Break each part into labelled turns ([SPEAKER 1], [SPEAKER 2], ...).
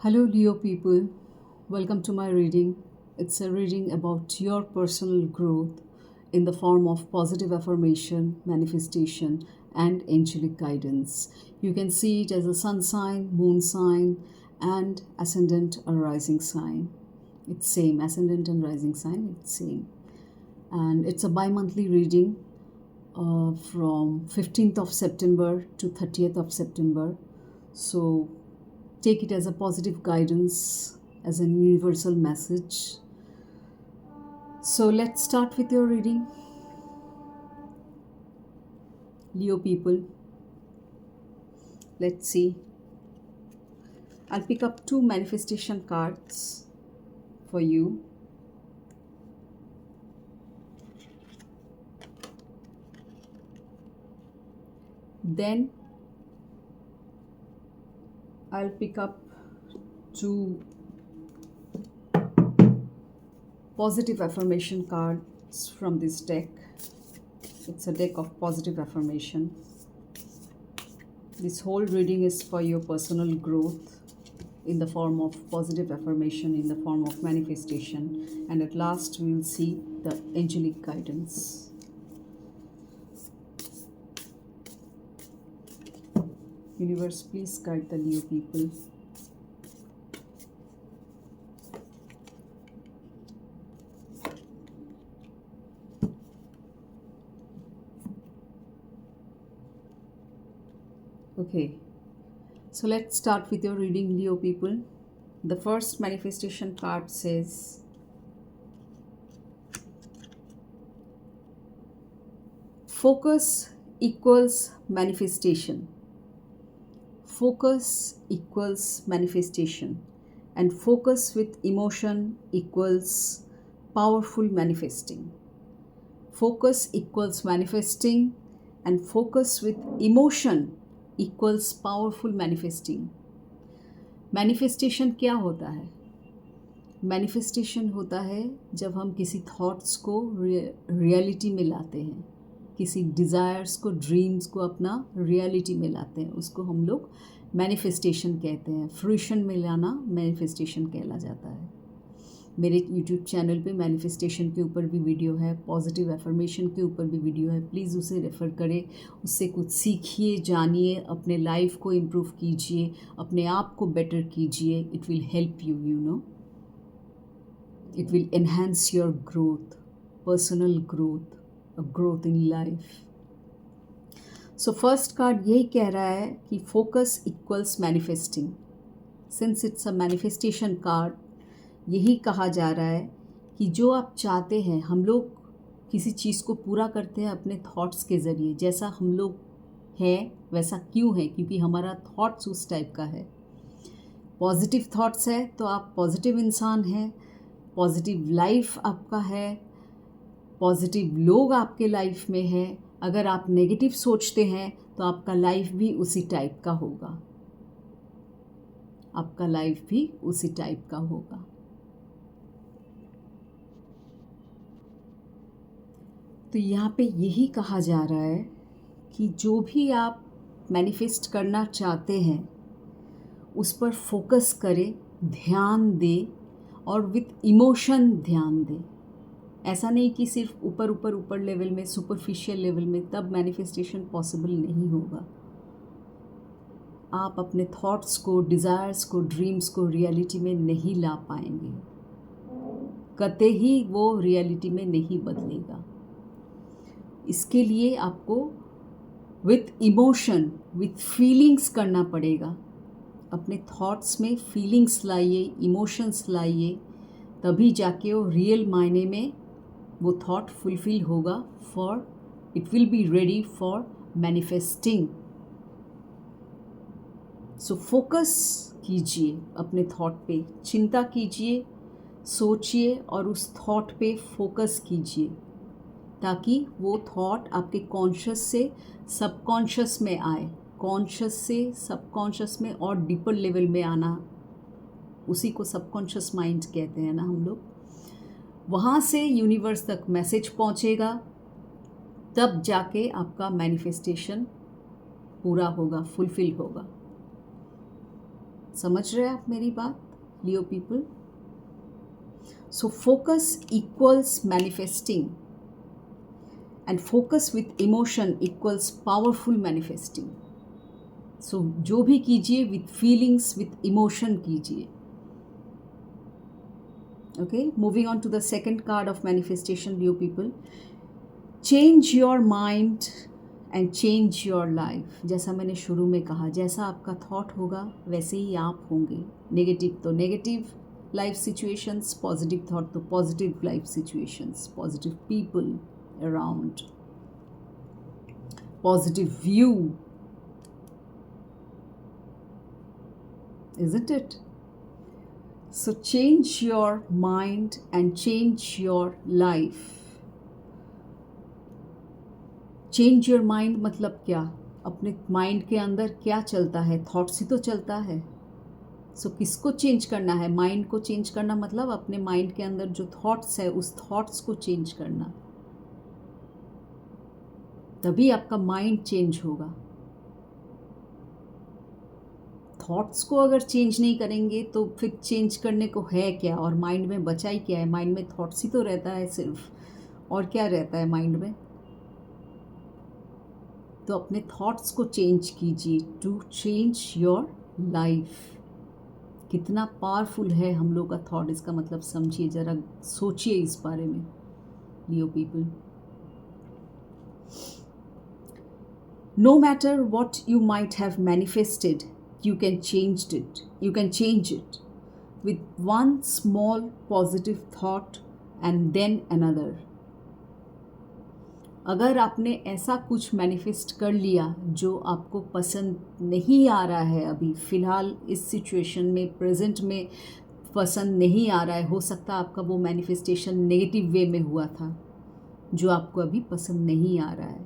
[SPEAKER 1] Hello, Leo people. Welcome to my reading. It's a reading about your personal growth in the form of positive affirmation, manifestation, and angelic guidance. You can see it as a sun sign, moon sign, and ascendant or rising sign. It's same, ascendant and rising sign, it's same. And it's a bi-monthly reading from 15th of September to 30th of September. So take it as a positive guidance, as a universal message. So let's start with your reading. Leo people, let's see. I'll pick up 2 manifestation cards for you. Then I'll pick up 2 positive affirmation cards from this deck. It's a deck of positive affirmation. This whole reading is for your personal growth in the form of positive affirmation, in the form of manifestation, and at last we will see the angelic guidance. Universe, please guide the Leo people. Okay, so let's start with your reading, Leo people. The first manifestation card says, focus equals manifestation. Focus equals manifestation, and focus with emotion equals powerful manifesting. Focus equals manifesting, and focus with emotion equals powerful manifesting. Manifestation क्या होता है? Manifestation होता है जब हम किसी thoughts को reality में लाते हैं, किसी डिज़ायर्स को, ड्रीम्स को अपना रियलिटी में लाते हैं, उसको हम लोग मैनिफेस्टेशन कहते हैं। फ्रूशन में लाना मैनिफेस्टेशन कहला जाता है। मेरे यूट्यूब चैनल पे मैनिफेस्टेशन के ऊपर भी वीडियो है, पॉजिटिव एफर्मेशन के ऊपर भी वीडियो है। प्लीज़ उसे रेफ़र करें, उससे कुछ सीखिए, जानिए, अपने लाइफ को इम्प्रूव कीजिए, अपने आप को बेटर कीजिए। It will help you, you know, it will enhance your growth, personal growth, a growth in life. So first card यही कह रहा है कि focus equals manifesting. Since it's a manifestation card, यही कहा जा रहा है कि जो आप चाहते हैं, हम लोग किसी चीज़ को पूरा करते हैं अपने थॉट्स के ज़रिए। जैसा हम लोग हैं वैसा क्यों है? क्योंकि हमारा थॉट्स उस टाइप का है। पॉजिटिव थॉट्स है तो आप पॉजिटिव इंसान हैं, पॉजिटिव लाइफ आपका है, पॉजिटिव लोग आपके लाइफ में हैं। अगर आप नेगेटिव सोचते हैं तो आपका लाइफ भी उसी टाइप का होगा, आपका लाइफ भी उसी टाइप का होगा। तो यहाँ पे यही कहा जा रहा है कि जो भी आप मैनिफेस्ट करना चाहते हैं उस पर फोकस करें, ध्यान दें और विथ इमोशन ध्यान दें। ऐसा नहीं कि सिर्फ ऊपर लेवल में, सुपरफिशियल लेवल में, तब मैनिफेस्टेशन पॉसिबल नहीं होगा। आप अपने थॉट्स को, डिज़ायर्स को, ड्रीम्स को रियलिटी में नहीं ला पाएंगे, कतई वो रियलिटी में नहीं बदलेगा। इसके लिए आपको विथ इमोशन, विथ फीलिंग्स करना पड़ेगा। अपने थॉट्स में फीलिंग्स लाइए, इमोशंस लाइए, तभी जाके वो रियल मायने में वो थॉट फुलफिल होगा। For it will be ready for manifesting. So focus कीजिए अपने थॉट पे, चिंता कीजिए, सोचिए और उस थॉट पे फोकस कीजिए, ताकि वो थॉट आपके कॉन्शियस से सबकॉन्शियस में आए, कॉन्शियस से सबकॉन्शियस में और डीपर लेवल में आना। उसी को सबकॉन्शियस माइंड कहते हैं ना हम लोग। वहाँ से यूनिवर्स तक मैसेज पहुँचेगा, तब जाके आपका मैनिफेस्टेशन पूरा होगा, फुलफिल होगा। समझ रहे हैं आप मेरी बात, Leo people? So focus equals manifesting and focus with emotion equals powerful manifesting. So जो भी कीजिए विथ फीलिंग्स, विथ इमोशन कीजिए. Okay, moving on to the second card of manifestation, Leo people. Change your mind and change your life. जैसा मैंने शुरू में कहा, जैसा आपका थॉट होगा वैसे ही आप होंगे. नेगेटिव तो negative life situations, positive thought तो positive life situations, positive people around, positive view, isn't it? So change your mind and change your life. Change your mind मतलब क्या? अपने माइंड के अंदर क्या चलता है? थॉट्स ही तो चलता है. सो किसको चेंज करना है? माइंड को चेंज करना मतलब अपने माइंड के अंदर जो थॉट्स है उस थॉट्स को चेंज करना. तभी आपका माइंड चेंज होगा. थॉट्स को अगर चेंज नहीं करेंगे तो फिर चेंज करने को है क्या? और माइंड में बचा ही क्या है? माइंड में थॉट्स ही तो रहता है सिर्फ, और क्या रहता है माइंड में? तो अपने थॉट्स को चेंज कीजिए टू चेंज योर लाइफ. कितना पावरफुल है हम लोग का थॉट, इसका मतलब समझिए, ज़रा सोचिए इस बारे में, Leo people. No matter what you might have manifested, you can change it with one small positive thought and then another. अगर आपने ऐसा कुछ मैनिफेस्ट कर लिया जो आपको पसंद नहीं आ रहा है, अभी फ़िलहाल इस सिचुएशन में, प्रेजेंट में पसंद नहीं आ रहा है, हो सकता है आपका वो मैनिफेस्टेशन नेगेटिव वे में हुआ था जो आपको अभी पसंद नहीं आ रहा है,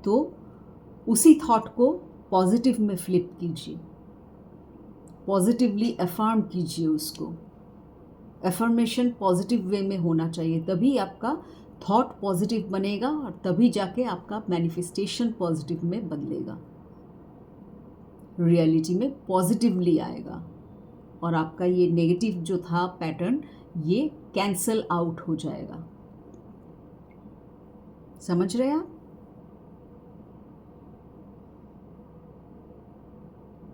[SPEAKER 1] तो उसी थॉट को पॉजिटिव में फ्लिप कीजिए, पॉजिटिवली अफर्म कीजिए उसको. अफर्मेशन पॉजिटिव वे में होना चाहिए, तभी आपका थॉट पॉजिटिव बनेगा और तभी जाके आपका मैनिफेस्टेशन पॉजिटिव में बदलेगा, रियलिटी में पॉजिटिवली आएगा और आपका ये नेगेटिव जो था पैटर्न, ये कैंसल आउट हो जाएगा. समझ रहे हैं आप?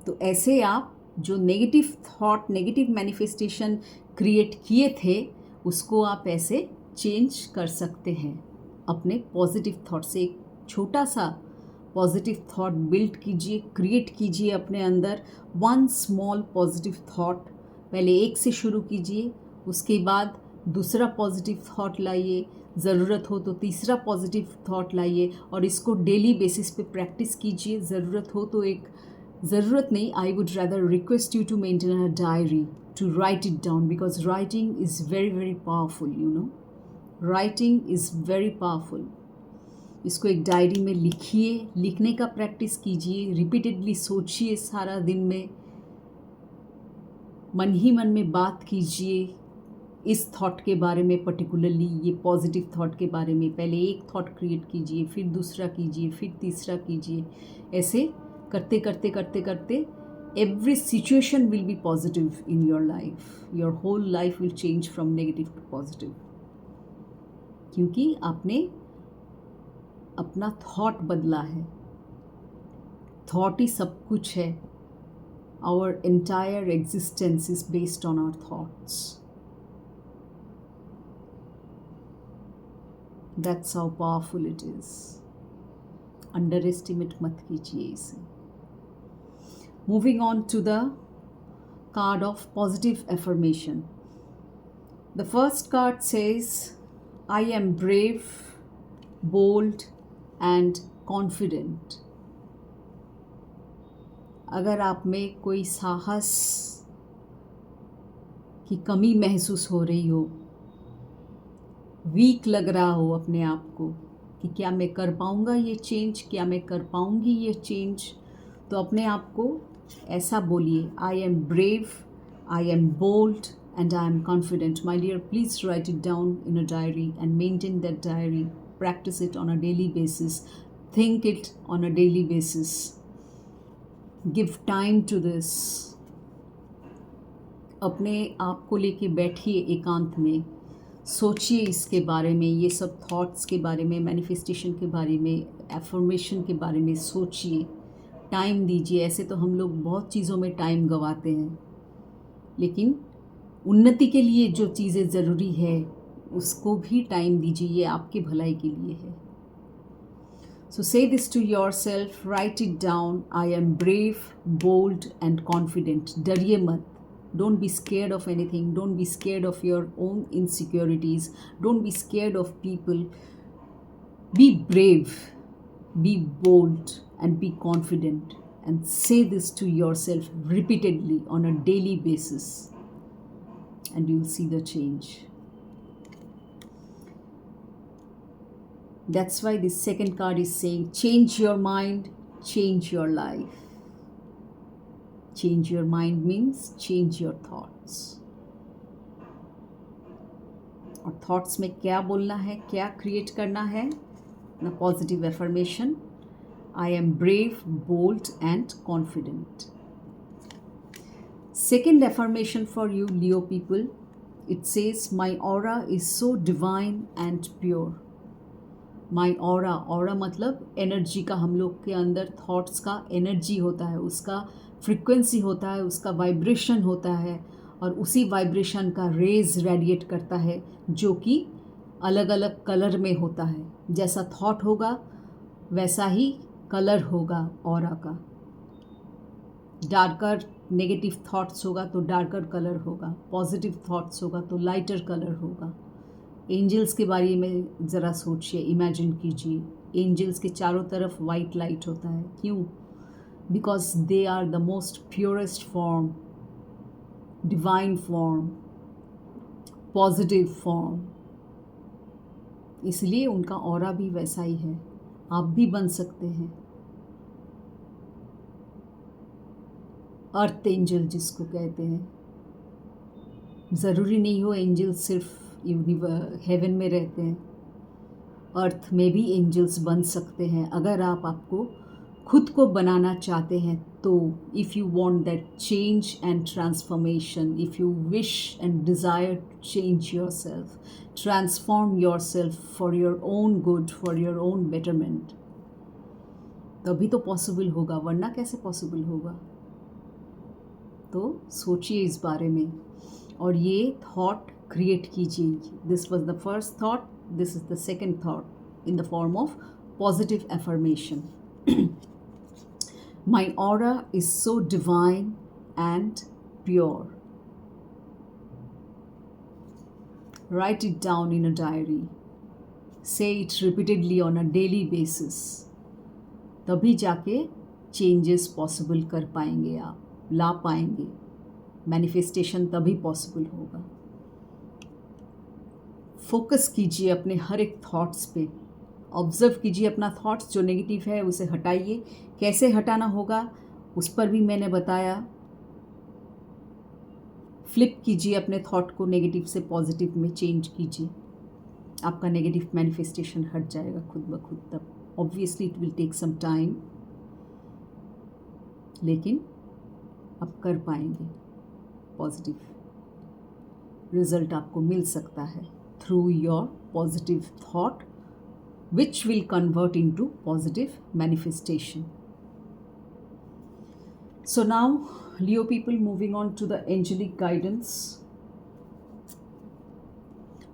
[SPEAKER 1] तो ऐसे आप जो negative thought, negative manifestation create किए थे, उसको आप ऐसे चेंज कर सकते हैं अपने पॉजिटिव थॉट से. एक छोटा सा पॉजिटिव थॉट बिल्ड कीजिए, क्रिएट कीजिए अपने अंदर. वन स्मॉल पॉजिटिव थॉट, पहले एक से शुरू कीजिए, उसके बाद दूसरा पॉजिटिव थॉट लाइए, ज़रूरत हो तो तीसरा पॉजिटिव थॉट लाइए और इसको डेली बेसिस पे प्रैक्टिस कीजिए. ज़रूरत हो तो ज़रूरत नहीं, I would rather request you to maintain a diary, to write it down, because writing is very very powerful. You know, writing is very powerful. इसको एक डायरी में लिखिए, लिखने का प्रैक्टिस कीजिए, रिपीटेडली सोचिए सारा दिन में, मन ही मन में बात कीजिए इस थॉट के बारे में, पर्टिकुलरली ये पॉजिटिव थॉट के बारे में. पहले एक थॉट क्रिएट कीजिए, फिर दूसरा कीजिए, फिर तीसरा कीजिए. ऐसे करते करते करते करते every situation will be positive in your life. Your whole life will change from negative to positive, क्योंकि आपने अपना थॉट बदला है. थॉट ही सब कुछ है. Our entire existence is based on our thoughts. That's how powerful it is. Underestimate मत कीजिए इसे. Moving on to the card of positive affirmation. The first card says, I am brave, bold and confident. अगर आप में कोई साहस की कमी महसूस हो रही हो, वीक लग रहा हो अपने आप को कि क्या मैं कर पाऊँगा ये चेंज, क्या मैं कर पाऊँगी ये चेंज, तो अपने आप को ऐसा बोलिए, I am brave, I am bold and I am confident. My dear, please write it down in a diary and maintain that diary. Practice it on a daily basis. Think it on a daily basis. Give time to this. अपने आप को लेके बैठिए एकांत में, सोचिए इसके बारे में, ये सब थॉट्स के बारे में, मैनिफेस्टेशन के बारे में, एफर्मेशन के बारे में सोचिए, टाइम दीजिए। ऐसे तो हम लोग बहुत चीज़ों में टाइम गंवाते हैं, लेकिन उन्नति के लिए जो चीज़ें ज़रूरी है उसको भी टाइम दीजिए, ये आपकी भलाई के लिए है। So say this to yourself, write it down. I am brave, bold and confident. डरिए मत. Don't be scared of anything. Don't be scared of your own insecurities. Don't be scared of people. Be brave, be bold and be confident. And say this to yourself repeatedly on a daily basis. And you'll see the change. That's why the second card is saying, change your mind, change your life. Change your mind means change your thoughts. और thoughts में क्या बोलना है, क्या create करना है? ना positive affirmation. I am brave, bold and confident. Second affirmation for you, Leo people. It says, my aura is so divine and pure. My aura, aura मतलब एनर्जी का, हम लोग के अंदर थॉट्स का एनर्जी होता है, उसका फ्रिक्वेंसी होता है, उसका वाइब्रेशन होता है, और उसी वाइब्रेशन का रेज रेडिएट करता है, जो कि अलग अलग कलर में होता है। जैसा थॉट होगा वैसा ही कलर होगा ऑरा का। डार्कर नेगेटिव थॉट्स होगा तो डार्कर कलर होगा, पॉजिटिव थॉट्स होगा तो लाइटर कलर होगा। एंजल्स के बारे में ज़रा सोचिए, इमेजिन कीजिए। एंजल्स के चारों तरफ वाइट लाइट होता है, क्यों? Because they are the most purest form, divine form, positive form, इसलिए उनका ऑरा भी वैसा ही है। आप भी बन सकते हैं अर्थ एंजल जिसको कहते हैं। ज़रूरी नहीं हो एंजल सिर्फ हेवन में रहते हैं, अर्थ में भी एंजल्स बन सकते हैं अगर आप आपको खुद को बनाना चाहते हैं तो। If you want that change and transformation, if you wish and desire to change yourself, transform yourself for your own good, for your own betterment, तभी तो पॉसिबल होगा, वरना कैसे पॉसिबल होगा? तो सोचिए इस बारे में और ये थॉट क्रिएट कीजिए। This was the first thought, this is the second thought in the form of positive affirmation. My aura is so divine and pure. Write it down in a diary, say it repeatedly on a daily basis, तभी जाके changes possible कर पाएंगे, आप ला पाएंगे, manifestation तभी possible होगा। Focus कीजिए अपने हर एक थॉट्स पे, ऑब्जर्व कीजिए अपना थॉट्स जो नेगेटिव है उसे हटाइए। कैसे हटाना होगा उस पर भी मैंने बताया। फ्लिप कीजिए अपने थॉट को, नेगेटिव से पॉजिटिव में चेंज कीजिए, आपका नेगेटिव मैनिफेस्टेशन हट जाएगा खुद ब खुद। तब obviously it will take some time, लेकिन आप कर पाएंगे। पॉजिटिव रिजल्ट आपको मिल सकता है through your positive thought, which will convert into positive manifestation. So now, Leo people, moving on to the angelic guidance.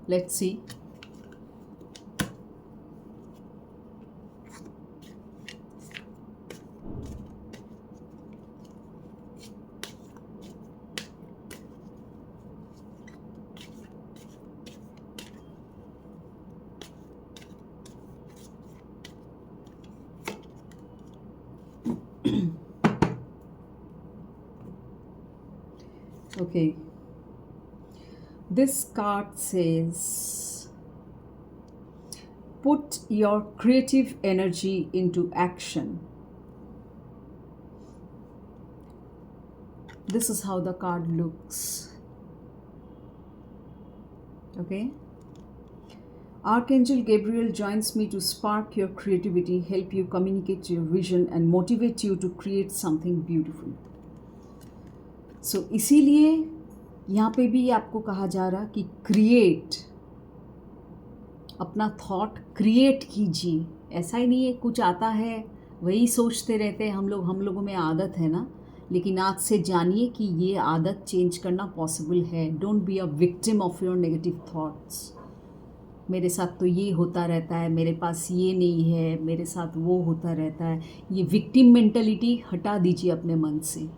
[SPEAKER 1] Let's see. Okay, this card says, put your creative energy into action. This is how the card looks. Okay, Archangel Gabriel joins me to spark your creativity, help you communicate your vision and motivate you to create something beautiful. So इसीलिए यहाँ पे भी आपको कहा जा रहा कि create, अपना थॉट क्रिएट कीजिए। ऐसा ही नहीं है कुछ आता है वही सोचते रहते हैं हम लोगों में आदत है ना, लेकिन आज से जानिए कि ये आदत चेंज करना पॉसिबल है। Don't be a victim of your negative thoughts. मेरे साथ तो ये होता रहता है, मेरे पास ये नहीं है, मेरे साथ वो होता रहता है, ये विक्टिम मेंटलिटी हटा दीजिए अपने मन से।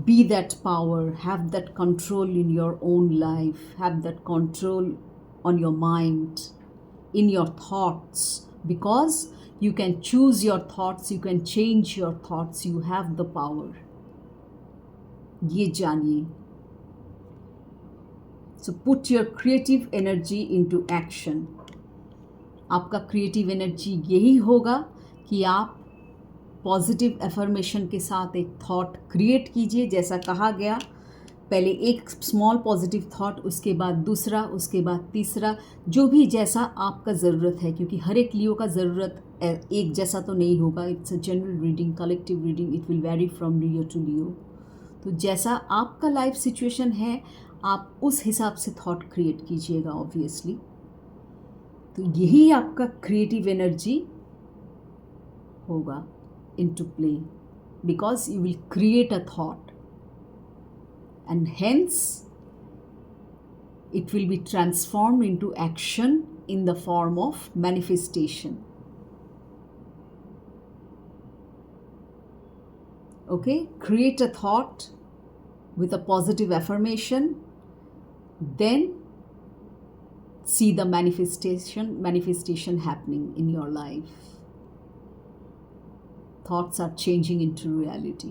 [SPEAKER 1] Be that power, have that control in your own life, have that control on your mind, in your thoughts, because you can choose your thoughts, you can change your thoughts, you have the power. ये जानिए. So put your creative energy into action. आपका creative energy यही होगा कि आप positive affirmation के साथ एक थॉट क्रिएट कीजिए। जैसा कहा गया, पहले एक स्मॉल पॉजिटिव थॉट, उसके बाद दूसरा, उसके बाद तीसरा, जो भी जैसा आपका ज़रूरत है, क्योंकि हर एक लियो का ज़रूरत एक जैसा तो नहीं होगा। It's a general reading, collective reading, it will vary from Leo to Leo. तो जैसा आपका लाइफ सिचुएशन है, आप उस हिसाब से थॉट क्रिएट कीजिएगा ऑब्वियसली। तो यही आपका क्रिएटिव एनर्जी होगा into play, because you will create a thought and hence it will be transformed into action in the form of manifestation. Okay, create a thought with a positive affirmation, then see the manifestation happening in your life. Thoughts are changing into reality.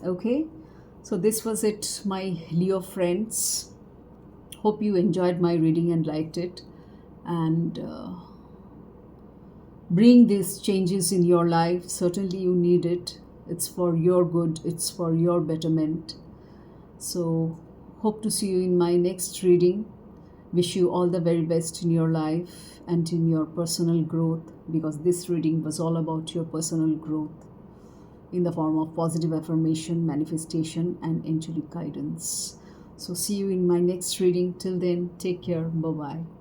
[SPEAKER 1] Okay, so this was it, my Leo friends. Hope you enjoyed my reading and liked it, and bring these changes in your life. Certainly you need it. It's for your good, it's for your betterment. So hope to see you in my next reading. Wish you all the very best in your life and in your personal growth, because this reading was all about your personal growth in the form of positive affirmation, manifestation, and angelic guidance. So see you in my next reading. Till then, take care. Bye-bye.